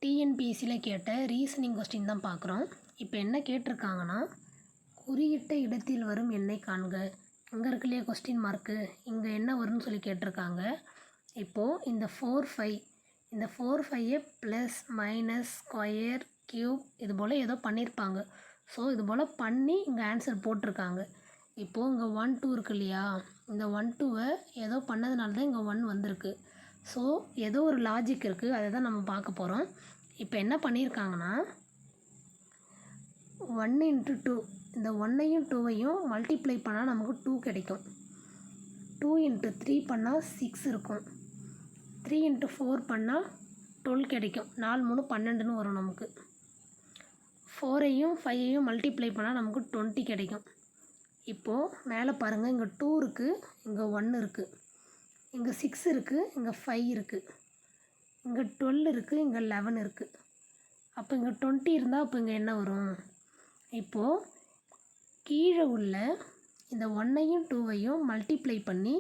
டிஎன்பிஎஸ்சியில் கேட்ட reasoning question தான் பார்க்குறோம். இப்போ என்ன கேட்டிருக்காங்கன்னா, குறியிட்ட இடத்தில் வரும் எண்ணை காண்க. இங்கே இருக்கு இல்லையா கொஸ்டின் மார்க்கு, இங்கே என்ன வரும்னு சொல்லி கேட்டிருக்காங்க. இப்போது இந்த 4 5 ப்ளஸ் மைனஸ் ஸ்கொயர் க்யூப் இது போல் ஏதோ பண்ணியிருப்பாங்க. ஸோ இது போல் பண்ணி இங்கே ஆன்சர் போட்டிருக்காங்க. இப்போது இங்கே 1 2 இருக்கு இல்லையா, இந்த 1 2வை ஏதோ பண்ணதுனால தான் இங்கே 1 வந்திருக்கு. ஸோ ஏதோ ஒரு லாஜிக் இருக்குது, அதை தான் நம்ம பார்க்க போகிறோம். இப்போ என்ன பண்ணியிருக்காங்கன்னா, 1 × 2 இந்த 1ஐயும் 2ஐயும் மல்டிப்ளை பண்ணால் நமக்கு 2 கிடைக்கும். 2 × 3 பண்ணால் 6 இருக்கும். 3 × 4 பண்ணால் 12 கிடைக்கும். 4 3 12ன்னு வரும் நமக்கு. 4ஐயும் 5ஐயும் மல்டிப்ளை பண்ணால் நமக்கு 20 கிடைக்கும். இப்போது மேலே பாருங்கள், இங்கே 2 இருக்குது, இங்கே 1 இருக்குது, இங்கே 6 இருக்குது, இங்கே 5 இருக்குது, இங்கே 12 இருக்குது, இங்கே 11 இருக்குது. அப்போ இங்கே 20 இருந்தால் அப்போ இங்கே என்ன வரும்? இப்போது கீழே உள்ள இந்த 1ஐயும் 2ஐயும் மல்டிப்ளை பண்ணி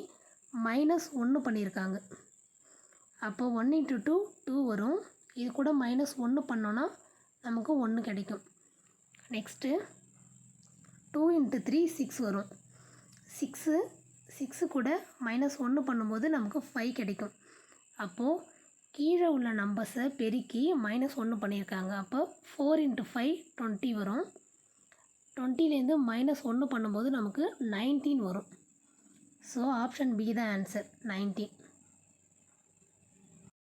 -1 பண்ணியிருக்காங்க. அப்போ 1 × 2 2 வரும். இது கூட -1 பண்ணோன்னா நமக்கு 1 கிடைக்கும். நெக்ஸ்ட்டு 2 × 3 6 வரும். 6 கூட -1 பண்ணும்போது நமக்கு 5 கிடைக்கும். அப்போது கீழே உள்ள நம்பர்ஸை பெருக்கி -1 பண்ணியிருக்காங்க. அப்போ 4 × 5 20 வரும். 20லேருந்து -1 பண்ணும்போது நமக்கு 19 வரும். ஸோ ஆப்ஷன் பி தான் ஆன்சர், 19.